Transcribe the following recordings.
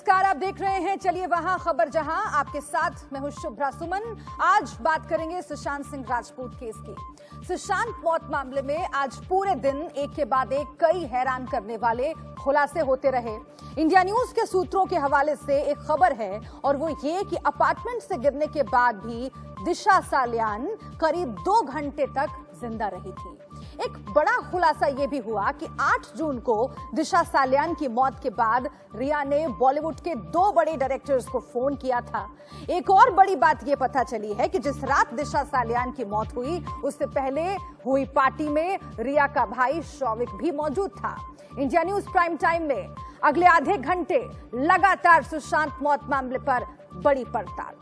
नमस्कार, आप देख रहे हैं चलिए वहां खबर जहां। आपके साथ मैं हूं शुभ्रा सुमन। आज बात करेंगे सुशांत सिंह राजपूत केस की। सुशांत मौत मामले में आज पूरे दिन एक के बाद एक कई हैरान करने वाले खुलासे होते रहे। इंडिया न्यूज के सूत्रों के हवाले से एक खबर है और वो ये कि अपार्टमेंट से गिरने के बाद भी दिशा सालियान करीब 2 घंटे तक जिंदा रही थी। एक बड़ा खुलासा यह भी हुआ कि 8 जून को दिशा सालियान की मौत के बाद रिया ने बॉलीवुड के 2 बड़े डायरेक्टर्स को फोन किया था। एक और बड़ी बात यह पता चली है कि जिस रात दिशा सालियान की मौत हुई उससे पहले हुई पार्टी में रिया का भाई शौविक भी मौजूद था। इंडिया न्यूज प्राइम टाइम में अगले आधे घंटे लगातार सुशांत मौत मामले पर बड़ी पड़ताल।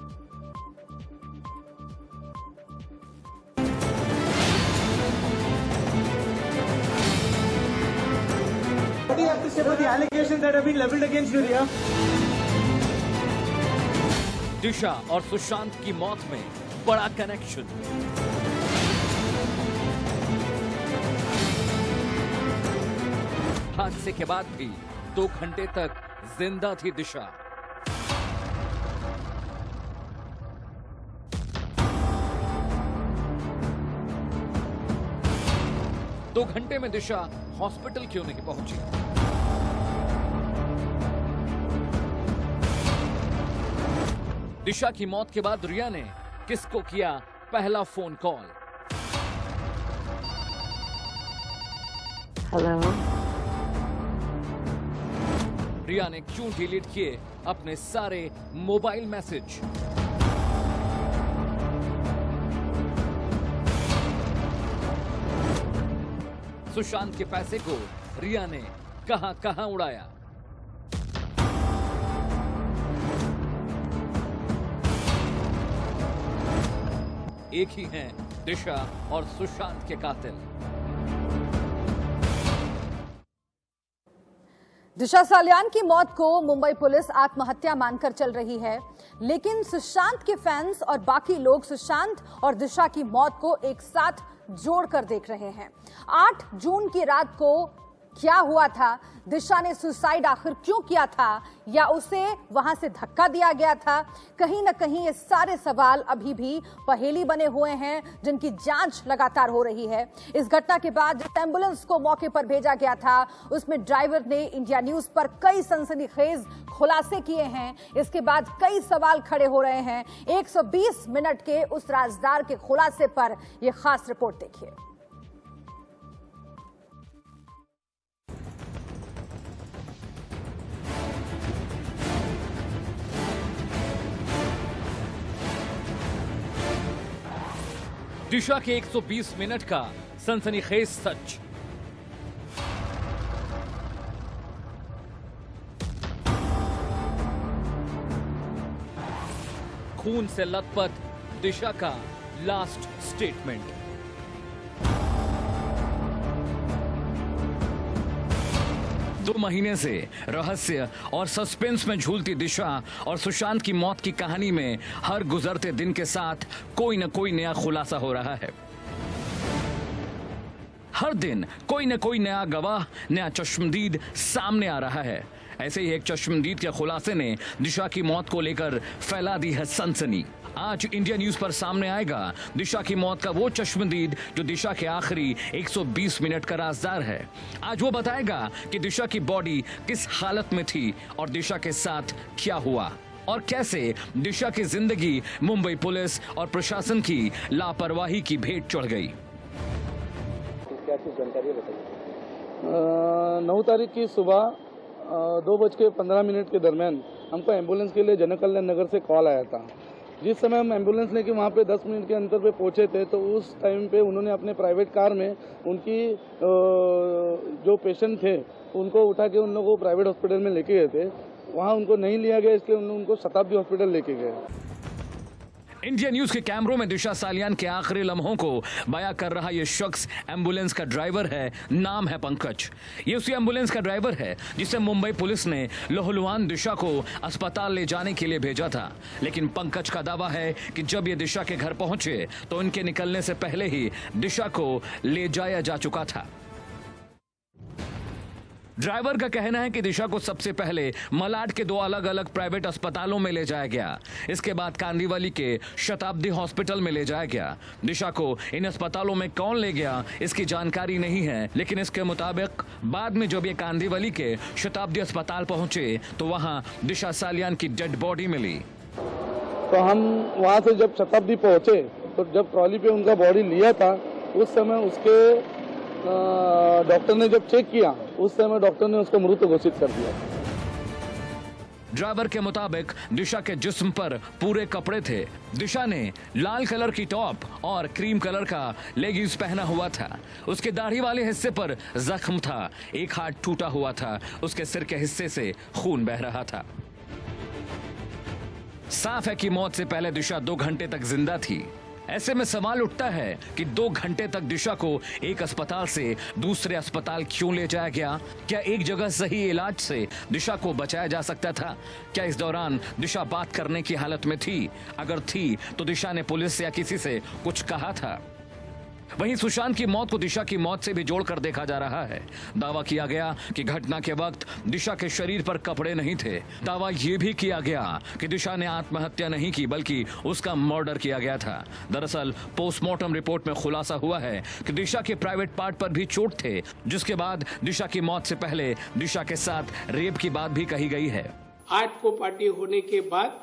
What do you have to say about the allegations that have been leveled against you, Riya? दिशा और सुशांत की मौत में बड़ा कनेक्शन। हादसे के बाद भी 2 घंटे तक जिंदा थी दिशा। दो घंटे में दिशा हॉस्पिटल क्यों नहीं पहुंची? दिशा की मौत के बाद रिया ने किसको किया पहला फोन कॉल? हेलो। रिया ने क्यों डिलीट किए अपने सारे मोबाइल मैसेज? सुशांत के पैसे को रिया ने कहां उड़ाया? एक ही हैं दिशा और सुशांत के कातिल। दिशा सालियान की मौत को मुंबई पुलिस आत्महत्या मानकर चल रही है, लेकिन सुशांत के फैंस और बाकी लोग सुशांत और दिशा की मौत को एक साथ जोड़कर देख रहे हैं। 8 जून की रात को क्या हुआ था? दिशा ने सुसाइड आखिर क्यों किया था, या उसे वहां से धक्का दिया गया था? कहीं ना कहीं ये सारे सवाल अभी भी पहेली बने हुए हैं, जिनकी जांच लगातार हो रही है। इस घटना के बाद जिस एम्बुलेंस को मौके पर भेजा गया था उसमें ड्राइवर ने इंडिया न्यूज पर कई सनसनीखेज खुलासे किए हैं। इसके बाद कई सवाल खड़े हो रहे हैं। 120 मिनट के उस राजदार के खुलासे पर यह खास रिपोर्ट देखिए। दिशा के 120 मिनट का सनसनीखेज सच। खून से लथपथ दिशा का लास्ट स्टेटमेंट। दो महीने से रहस्य और सस्पेंस में झूलती दिशा और सुशांत की मौत की कहानी में हर गुजरते दिन के साथ कोई न कोई नया खुलासा हो रहा है। हर दिन कोई न कोई नया गवाह, नया चश्मदीद सामने आ रहा है। ऐसे ही एक चश्मदीद के खुलासे ने दिशा की मौत को लेकर फैला दी है सनसनी। आज इंडिया न्यूज पर सामने आएगा दिशा की मौत का वो चश्मदीद जो दिशा के आखिरी 120 मिनट का राजदार है। आज वो बताएगा कि दिशा की बॉडी किस हालत में थी और दिशा के साथ क्या हुआ, और कैसे दिशा की जिंदगी मुंबई पुलिस और प्रशासन की लापरवाही की भेंट चढ़ गई। क्या चीज जानकारी बताइए। 9 तारीख की सुबह 2:15 के दरमियान हमको एम्बुलेंस के लिए जनक कल्याण नगर से कॉल आया था। जिस समय हम एम्बुलेंस लेके वहाँ पे 10 मिनट के अंतर पे पहुँचे थे तो उस टाइम पे उन्होंने अपने प्राइवेट कार में उनकी जो पेशेंट थे उनको उठा के उन लोगों को प्राइवेट हॉस्पिटल में लेके गए थे। वहाँ उनको नहीं लिया गया, इसलिए उनको शताब्दी हॉस्पिटल लेके गए। इंडिया न्यूज के कैमरों में दिशा सालियान के आखिरी लम्हों को बयां कर रहा यह शख्स एम्बुलेंस का ड्राइवर है। नाम है पंकज। ये उसी एम्बुलेंस का ड्राइवर है जिसे मुंबई पुलिस ने लहूलुहान दिशा को अस्पताल ले जाने के लिए भेजा था। लेकिन पंकज का दावा है कि जब ये दिशा के घर पहुंचे तो इनके निकलने से पहले ही दिशा को ले जाया जा चुका था। ड्राइवर का कहना है कि दिशा को सबसे पहले मलाड के 2 अलग अलग प्राइवेट अस्पतालों में ले जाया गया। इसके बाद कांदीवली के शताब्दी हॉस्पिटल में ले जाया गया। दिशा को इन अस्पतालों में कौन ले गया इसकी जानकारी नहीं है, लेकिन इसके मुताबिक बाद में जब ये कांदीवली के शताब्दी अस्पताल पहुंचे तो वहां दिशा सालियान की डेड बॉडी मिली। तो हम वहाँ से जब शताब्दी पहुँचे तो जब ट्रॉली पे उनका बॉडी लिया था उस समय उसके डॉक्टर ने जब चेक किया उस समय डॉक्टर ने उसको मृत घोषित कर दिया। ड्राइवर के मुताबिक दिशा के जिस्म पर पूरे कपड़े थे। दिशा ने लाल कलर की टॉप और क्रीम कलर का लेगिंग्स पहना हुआ था। उसके दाढ़ी वाले हिस्से पर जख्म था। एक हाथ टूटा हुआ था। उसके सिर के हिस्से से खून बह रहा था। साफ है कि मौत से पहले दिशा 2 घंटे तक जिंदा थी। ऐसे में सवाल उठता है कि 2 घंटे तक दिशा को एक अस्पताल से दूसरे अस्पताल क्यों ले जाया गया? क्या एक जगह सही इलाज से दिशा को बचाया जा सकता था? क्या इस दौरान दिशा बात करने की हालत में थी? अगर थी तो दिशा ने पुलिस या किसी से कुछ कहा था? वहीं सुशांत की मौत को दिशा की मौत से भी जोड़कर देखा जा रहा है। दावा किया गया कि घटना के वक्त दिशा के शरीर पर कपड़े नहीं थे। दावा यह भी किया गया कि दिशा ने आत्महत्या नहीं की बल्कि उसका मर्डर किया गया था। दरअसल पोस्टमार्टम रिपोर्ट में खुलासा हुआ है कि दिशा के प्राइवेट पार्ट पर भी चोट थे, जिसके बाद दिशा की मौत से पहले दिशा के साथ रेप की बात भी कही गई है। आर्ट को पार्टी होने के बाद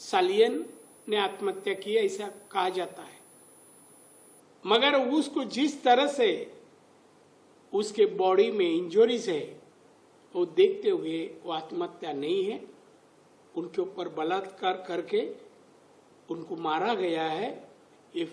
सालियन ने आत्महत्या की ऐसा कहा जाता है, मगर उसको जिस तरह से उसके बॉडी में इंजरीज है वो देखते हुए वो आत्महत्या नहीं है। उनके ऊपर बलात्कार करके उनको मारा गया है। ये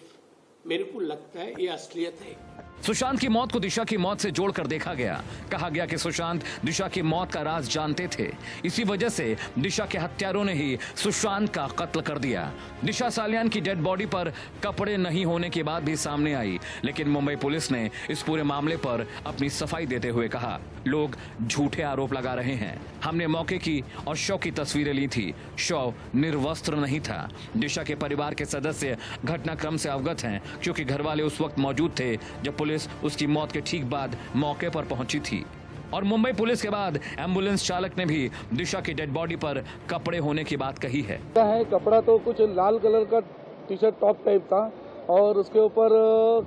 मेरे को लगता है ये असलियत है। सुशांत की मौत को दिशा की मौत से जोड़कर देखा गया। कहा गया कि सुशांत दिशा की मौत का राज जानते थे। इसी वजह से दिशा के हत्यारों ने ही सुशांत का कत्ल कर दिया। दिशा सालियान की डेड बॉडी पर कपड़े नहीं होने की बात भी सामने आई, लेकिन मुंबई पुलिस ने इस पूरे मामले पर अपनी सफाई देते हुए कहा, लोग झूठे आरोप लगा रहे हैं। हमने मौके की और शव की तस्वीरें ली थी। शव निर्वस्त्र नहीं था। दिशा के परिवार के सदस्य घटनाक्रम से अवगत हैं, क्योंकि घर वाले उस वक्त मौजूद थे जब पुलिस उसकी मौत के ठीक बाद मौके पर पहुंची थी। और मुंबई पुलिस के बाद एम्बुलेंस चालक ने भी दिशा की डेड बॉडी पर कपड़े होने की बात कही है। कपड़ा तो कुछ लाल कलर का टी शर्ट टॉप टाइप था और उसके ऊपर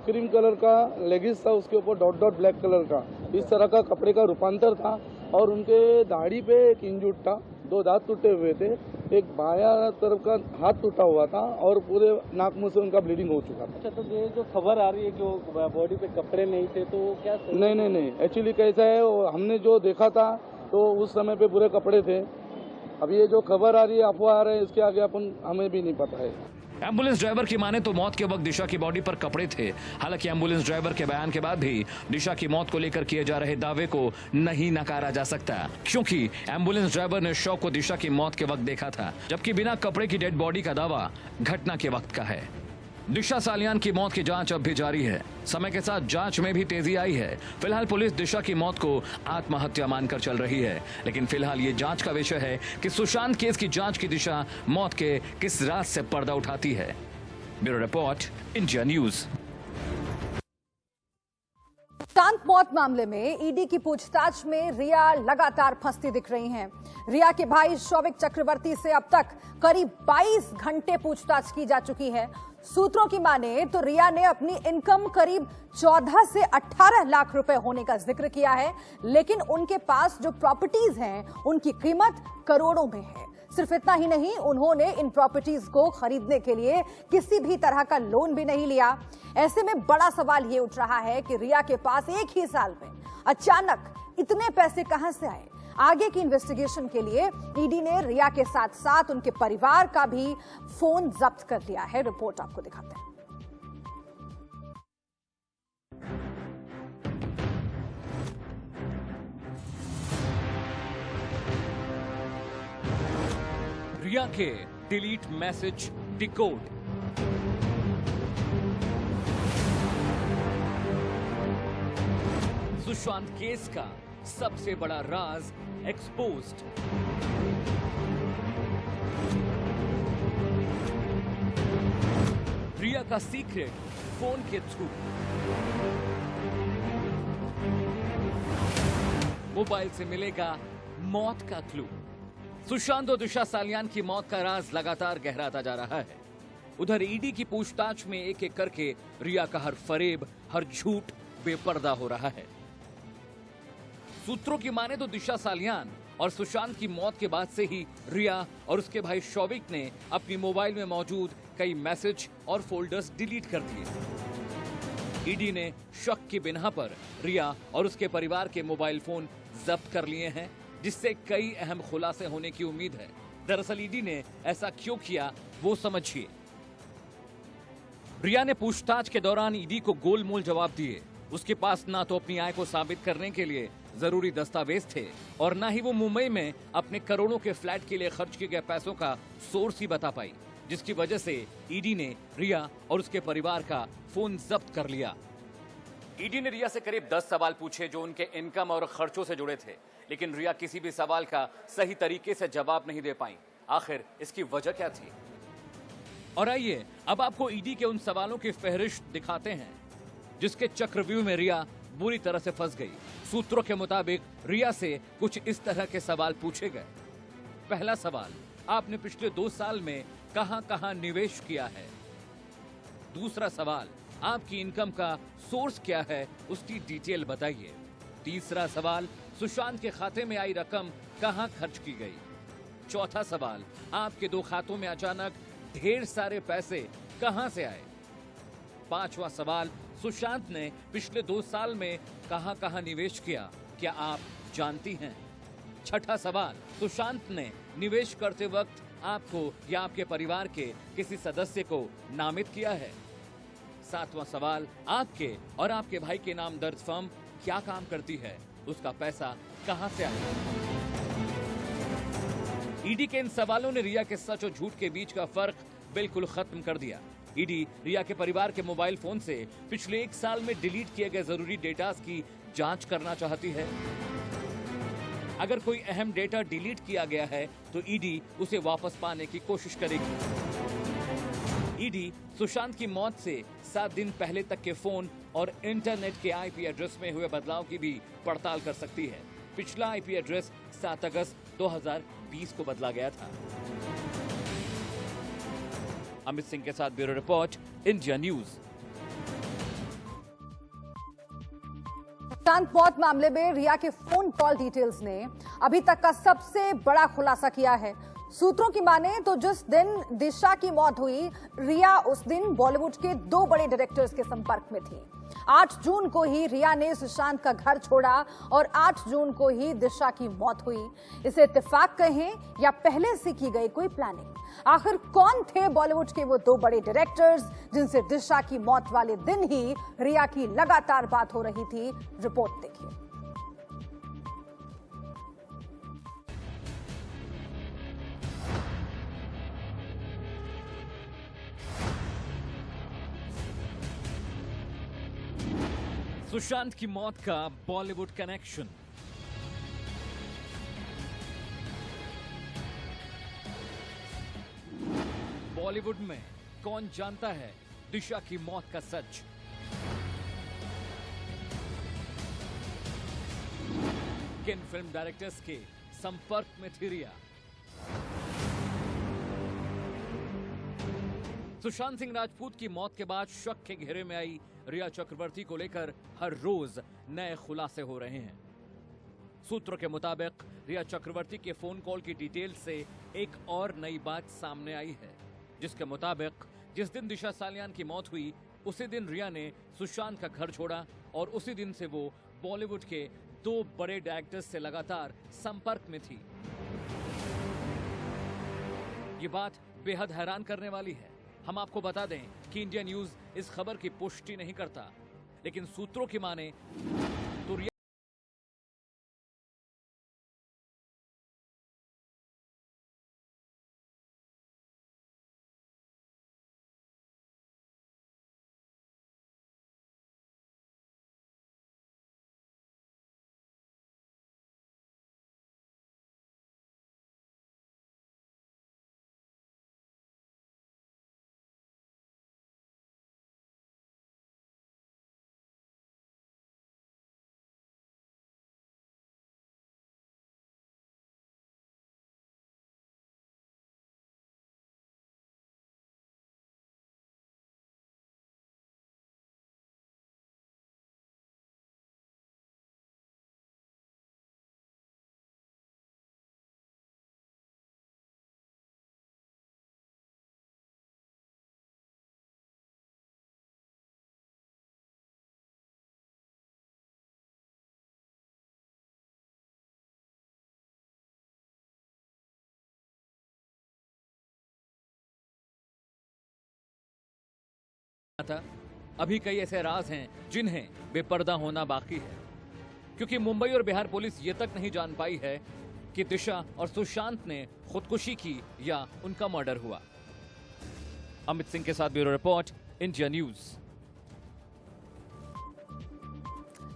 क्रीम कलर का लेगिंग्स था, उसके ऊपर डॉट डॉट ब्लैक कलर का, इस तरह का कपड़े का रूपांतर था। और उनके दाढ़ी पे एक इंजुट था, 2 दांत टूटे हुए थे, एक बायां तरफ का हाथ टूटा हुआ था और पूरे नाक मुंह से उनका ब्लीडिंग हो चुका था। अच्छा, तो ये जो खबर आ रही है जो बॉडी पे कपड़े नहीं थे तो क्या नहीं, एक्चुअली कैसा है, हमने जो देखा था तो उस समय पे पूरे कपड़े थे। अब ये जो खबर आ रही है, अफवाह आ रहे हैं, इसके आगे हमें भी नहीं पता है। एम्बुलेंस ड्राइवर की माने तो मौत के वक्त दिशा की बॉडी पर कपड़े थे। हालांकि एम्बुलेंस ड्राइवर के बयान के बाद भी दिशा की मौत को लेकर किए जा रहे दावे को नहीं नकारा जा सकता, क्योंकि एम्बुलेंस ड्राइवर ने शव को दिशा की मौत के वक्त देखा था, जबकि बिना कपड़े की डेड बॉडी का दावा घटना के वक्त का है। दिशा सालियान की मौत की जांच अब भी जारी है। समय के साथ जांच में भी तेजी आई है। फिलहाल पुलिस दिशा की मौत को आत्महत्या मानकर चल रही है, लेकिन फिलहाल ये जांच का विषय है कि सुशांत केस की जांच की दिशा मौत के किस राज से पर्दा उठाती है। Bureau report, India news. Sushant मौत मामले में ईडी की पूछताछ में रिया लगातार फंसती दिख रही हैं। रिया के भाई शौविक चक्रवर्ती से अब तक करीब 22 घंटे पूछताछ की जा चुकी है। सूत्रों की माने तो रिया ने अपनी इनकम करीब 14 से 18 लाख रुपए होने का जिक्र किया है, लेकिन उनके पास जो प्रॉपर्टीज हैं उनकी कीमत करोड़ों में है। सिर्फ इतना ही नहीं, उन्होंने इन प्रॉपर्टीज को खरीदने के लिए किसी भी तरह का लोन भी नहीं लिया। ऐसे में बड़ा सवाल ये उठ रहा है कि रिया के पास एक ही साल में अचानक इतने पैसे कहां से आए। आगे की इन्वेस्टिगेशन के लिए ईडी ने रिया के साथ साथ उनके परिवार का भी फोन जब्त कर लिया है। रिपोर्ट आपको दिखाते हैं। रिया के delete message decode. Sushant case का सबसे बड़ा राज एक्सपोज्ड। रिया का सीक्रेट फोन के थ्रू। मोबाइल से मिलेगा मौत का क्लू। सुशांत और दिशा सालियान की मौत का राज लगातार गहराता जा रहा है। उधर ईडी की पूछताछ में एक एक करके रिया का हर फरेब, हर झूठ बेपर्दा हो रहा है। सूत्रों की माने तो दिशा सालियान और सुशांत की मौत के बाद से ही रिया और उसके भाई शौविक ने अपनी मोबाइल में मौजूद कई मैसेज और फोल्डर्स डिलीट कर दिए। ईडी ने शक की बिना पर रिया और उसके परिवार के मोबाइल फोन जब्त कर लिए हैं, जिससे कई अहम खुलासे होने की उम्मीद है। दरअसल ईडी ने ऐसा क्यों किया वो समझिए। रिया ने पूछताछ के दौरान ईडी को गोलमोल जवाब दिए। उसके पास ना तो अपनी आय को साबित करने के लिए जरूरी दस्तावेज थे और ना ही वो मुंबई में अपने करोड़ों के फ्लैट के लिए खर्च किए गए पैसों का सोर्स ही बता पाई, जिसकी वजह से ईडी ने रिया और उसके परिवार का फोन जब्त कर लिया। ईडी ने रिया से करीब 10 सवाल पूछे जो उनके इनकम और खर्चों से जुड़े थे, लेकिन रिया किसी भी सवाल का सही तरीके से जवाब नहीं दे पाई। आखिर इसकी वजह क्या थी? और आइए अब आपको ईडी के उन सवालों की फहरिस्त दिखाते हैं जिसके चक्रव्यूह में रिया बुरी तरह से फंस गई। सूत्रों के मुताबिक रिया से कुछ इस तरह के सवाल पूछे गए। पहला सवाल, आपने पिछले 2 साल में कहां कहां निवेश किया है? दूसरा सवाल, आपकी इनकम का सोर्स क्या है, उसकी डिटेल बताइए। तीसरा सवाल, सुशांत के खाते में आई रकम कहां खर्च की गई? चौथा सवाल, आपके 2 खातों में अचानक ढेर सारे पैसे कहां से आए? पांचवा सवाल, सुशांत ने पिछले 2 साल में कहां कहां निवेश किया, क्या आप जानती हैं? छठा सवाल, सुशांत ने निवेश करते वक्त आपको या आपके परिवार के किसी सदस्य को नामित किया है? सातवां सवाल, आपके और आपके भाई के नाम दर्ज फर्म क्या काम करती है, उसका पैसा कहां से आया? ईडी के इन सवालों ने रिया के सच और झूठ के बीच का फर्क बिल्कुल खत्म कर दिया। ईडी रिया के परिवार के मोबाइल फोन से पिछले 1 साल में डिलीट किए गए जरूरी डेटा की जांच करना चाहती है। अगर कोई अहम डेटा डिलीट किया गया है तो ईडी उसे वापस पाने की कोशिश करेगी। ईडी सुशांत की मौत से 7 दिन पहले तक के फोन और इंटरनेट के आईपी एड्रेस में हुए बदलाव की भी पड़ताल कर सकती है। पिछला आईपी एड्रेस 7 अगस्त 2020 को बदला गया था। अमित सिंह के साथ bureau report, India news. Sushant मौत मामले में रिया के फोन कॉल डिटेल्स ने अभी तक का सबसे बड़ा खुलासा किया है। सूत्रों की माने तो जिस दिन दिशा की मौत हुई, रिया उस दिन बॉलीवुड के 2 बड़े डायरेक्टर्स के संपर्क में थी। 8 जून को ही रिया ने सुशांत का घर छोड़ा और 8 जून को ही दिशा की मौत हुई। इसे इत्तेफाक कहें या पहले से की गई कोई प्लानिंग? आखिर कौन थे बॉलीवुड के वो 2 बड़े डायरेक्टर्स जिनसे दिशा की मौत वाले दिन ही रिया की लगातार बात हो रही थी? रिपोर्ट देखिए। सुशांत की मौत का बॉलीवुड कनेक्शन। बॉलीवुड में कौन जानता है दिशा की मौत का सच? किन फिल्म डायरेक्टर्स के संपर्क में थी रिया? सुशांत सिंह राजपूत की मौत के बाद शक के घेरे में आई रिया चक्रवर्ती को लेकर हर रोज नए खुलासे हो रहे हैं। सूत्रों के मुताबिक रिया चक्रवर्ती के फोन कॉल की डिटेल से एक और नई बात सामने आई है, जिसके मुताबिक जिस दिन दिशा सालियान की मौत हुई उसी दिन रिया ने सुशांत का घर छोड़ा और उसी दिन से वो बॉलीवुड के 2 बड़े डायरेक्टर्स से लगातार संपर्क में थी। ये बात बेहद हैरान करने वाली है। हम आपको बता दें कि इंडिया न्यूज इस खबर की पुष्टि नहीं करता, लेकिन सूत्रों की माने तो था, अभी कई ऐसे राज हैं जिन्हें बेपर्दा होना बाकी है, क्योंकि मुंबई और बिहार पुलिस ये तक नहीं जान पाई है कि दिशा और सुशांत ने खुदकुशी की या उनका मर्डर हुआ। अमित सिंह के साथ ब्यूरो रिपोर्ट, इंडिया न्यूज।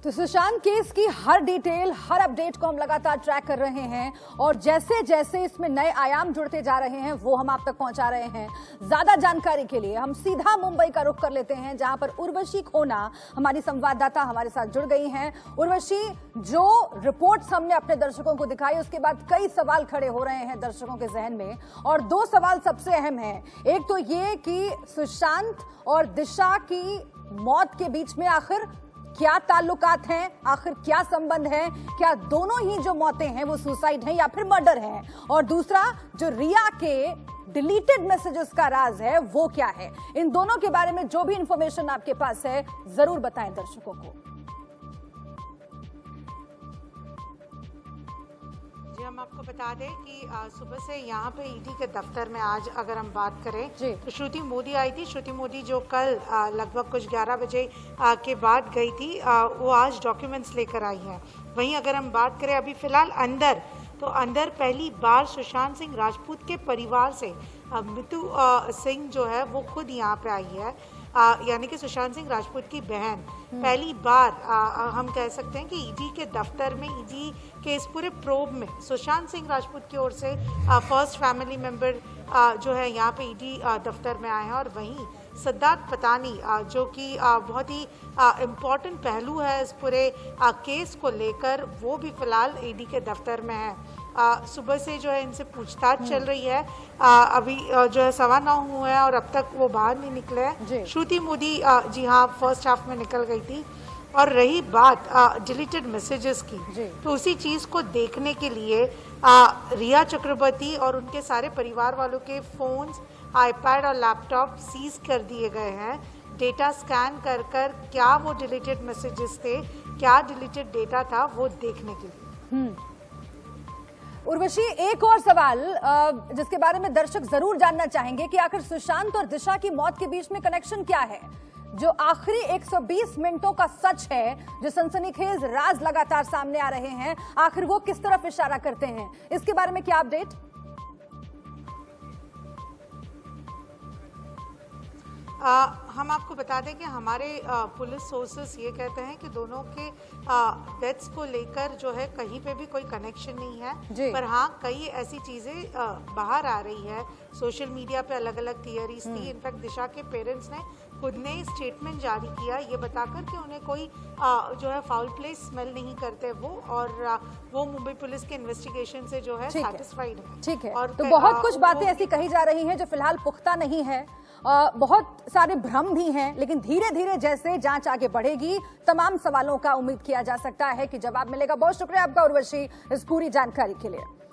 तो सुशांत केस की हर डिटेल, हर अपडेट को हम लगातार ट्रैक कर रहे हैं और जैसे जैसे इसमें नए आयाम जुड़ते जा रहे हैं वो हम आप तक पहुंचा रहे हैं। ज्यादा जानकारी के लिए हम सीधा मुंबई का रुख कर लेते हैं, जहां पर उर्वशी खोना हमारी संवाददाता हमारे साथ जुड़ गई हैं। उर्वशी, जो रिपोर्ट्स हमने अपने दर्शकों को दिखाई उसके बाद कई सवाल खड़े हो रहे हैं दर्शकों के जहन में, और दो सवाल सबसे अहम हैं। एक तो ये कि सुशांत और दिशा की मौत के बीच में आखिर क्या ताल्लुकात हैं, आखिर क्या संबंध है, क्या दोनों ही जो मौतें हैं वो सुसाइड हैं या फिर मर्डर हैं, और दूसरा जो रिया के डिलीटेड मैसेजेस का राज है वो क्या है। इन दोनों के बारे में जो भी इंफॉर्मेशन आपके पास है जरूर बताएं दर्शकों को। जी, हम आपको बता दें कि सुबह से यहाँ पे ईडी के दफ्तर में आज अगर हम बात करें तो श्रुति मोदी आई थी। श्रुति मोदी जो कल लगभग कुछ 11 बजे के बाद गई थी, वो आज डॉक्यूमेंट्स लेकर आई है। वहीं अगर हम बात करें अभी फिलहाल अंदर, तो अंदर पहली बार सुशांत सिंह राजपूत के परिवार से मितू सिंह जो है वो खुद यहाँ पे आई है, यानी कि सुशांत सिंह राजपूत की बहन। पहली बार हम कह सकते हैं कि ईडी के दफ्तर में, ईडी के इस पूरे प्रोब में सुशांत सिंह राजपूत की ओर से फर्स्ट फैमिली मेंबर जो है यहाँ पे ईडी दफ्तर में आए हैं। और वहीं सिद्धार्थ पतानी जो कि बहुत ही इम्पोर्टेंट पहलू है इस पूरे केस को लेकर, वो भी फिलहाल ईडी के दफ्तर में है। सुबह से जो है इनसे पूछताछ चल रही है। अभी जो है 9:15 हुए हैं और अब तक वो बाहर नहीं निकले हैं। श्रुति मोदी जी हाँ फर्स्ट हाफ में निकल गई थी। और रही बात डिलीटेड मैसेजेस की, तो उसी चीज़ को देखने के लिए रिया चक्रवर्ती और उनके सारे परिवार वालों के फोन्स, आईपैड और लैपटॉप सीज कर दिए गए हैं। डेटा स्कैन कर कर क्या वो डिलीटेड मैसेजेस थे, क्या डिलीटेड डेटा था, वो देखने के लिए। उर्वशी, एक और सवाल जिसके बारे में दर्शक जरूर जानना चाहेंगे कि आखिर सुशांत और दिशा की मौत के बीच में कनेक्शन क्या है। जो आखिरी 120 मिनटों का सच है, जो सनसनीखेज राज लगातार सामने आ रहे हैं, आखिर वो किस तरफ इशारा करते हैं, इसके बारे में क्या अपडेट? हम आपको बता दें कि हमारे पुलिस सोर्सेस ये कहते हैं कि दोनों के डेथ्स को लेकर जो है कहीं पे भी कोई कनेक्शन नहीं है, पर हाँ कई ऐसी चीज़ें बाहर आ रही है। सोशल मीडिया पे अलग अलग थियरीज थी। इनफैक्ट दिशा के पेरेंट्स ने खुद ने स्टेटमेंट जारी किया ये बताकर कि उन्हें कोई जो है फाउल प्ले स्मेल नहीं करते वो, और वो मुंबई पुलिस के इन्वेस्टिगेशन से जो है सैटिस्फाइड है। ठीक है, और तो बहुत कुछ बातें ऐसी कही जा रही हैं जो फिलहाल पुख्ता नहीं है। बहुत सारे भ्रम भी हैं, लेकिन धीरे धीरे जैसे जांच आगे बढ़ेगी तमाम सवालों का उम्मीद किया जा सकता है कि जवाब मिलेगा। बहुत शुक्रिया आपका उर्वशी इस पूरी जानकारी के लिए।